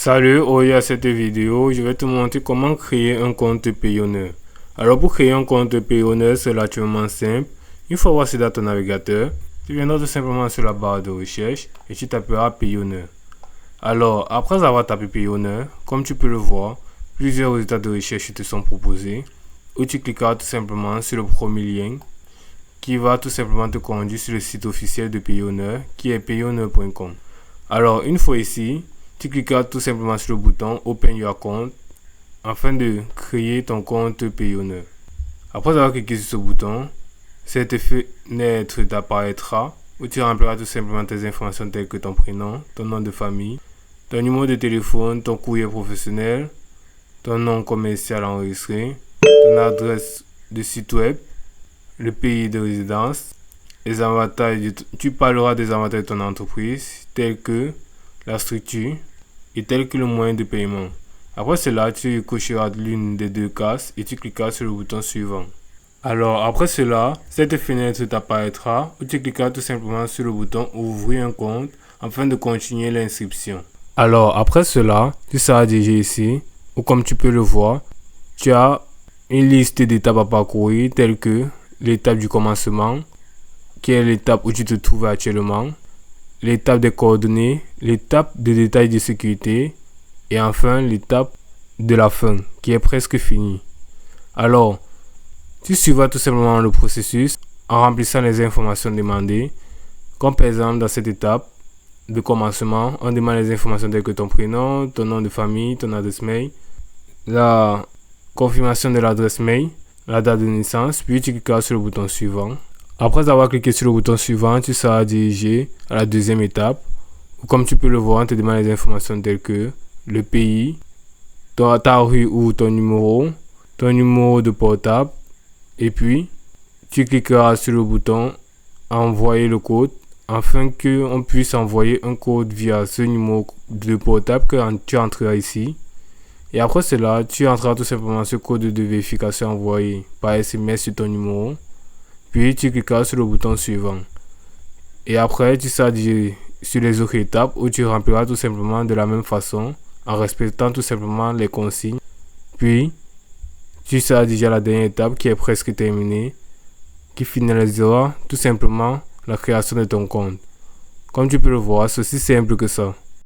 Salut, aujourd'hui à cette vidéo, je vais te montrer comment créer un compte Payoneer. Alors pour créer un compte Payoneer, c'est relativement simple. Une fois voici dans ton navigateur, tu viendras tout simplement sur la barre de recherche et tu taperas Payoneer. Alors après avoir tapé Payoneer, comme tu peux le voir, plusieurs résultats de recherche te sont proposés. Où tu cliqueras tout simplement sur le premier lien qui va tout simplement te conduire sur le site officiel de Payoneer qui est payoneer.com. Alors une fois ici, tu cliqueras tout simplement sur le bouton Open Your Account afin de créer ton compte Payoneer. Après avoir cliqué sur ce bouton, cette fenêtre t'apparaîtra où tu rempliras tout simplement tes informations telles que ton prénom, ton nom de famille, ton numéro de téléphone, ton courrier professionnel, ton nom commercial enregistré, ton adresse de site web, le pays de résidence, les avantages. Tu parleras des avantages de ton entreprise tels que la structure et tel que le moyen de paiement. Après cela, tu cocheras l'une des deux cases et tu cliqueras sur le bouton suivant. Alors après cela, cette fenêtre t'apparaîtra où tu cliqueras tout simplement sur le bouton ouvrir un compte afin de continuer l'inscription. Alors après cela, tu seras dirigé ici où comme tu peux le voir, tu as une liste d'étapes à parcourir telles que l'étape du commencement, qui est l'étape où tu te trouves actuellement, l'étape des coordonnées, l'étape de détails de sécurité et enfin l'étape de la fin qui est presque finie. Alors, tu suivras tout simplement le processus en remplissant les informations demandées, comme par exemple dans cette étape de commencement, on demande les informations telles que ton prénom, ton nom de famille, ton adresse mail, la confirmation de l'adresse mail, la date de naissance, puis tu cliqueras sur le bouton suivant. Après avoir cliqué sur le bouton suivant, tu seras dirigé à la deuxième étape où, comme tu peux le voir, on te demande les informations telles que le pays, ta rue ou ton numéro de portable et puis tu cliqueras sur le bouton envoyer le code afin qu'on puisse envoyer un code via ce numéro de portable que tu entreras ici. Et après cela, tu entreras tout simplement ce code de vérification envoyé par SMS sur ton numéro. Puis tu cliqueras sur le bouton suivant. Et après, tu seras dirigé sur les autres étapes où tu rempliras tout simplement de la même façon en respectant tout simplement les consignes. Puis, tu seras déjà à la dernière étape qui est presque terminée, qui finalisera tout simplement la création de ton compte. Comme tu peux le voir, c'est aussi simple que ça.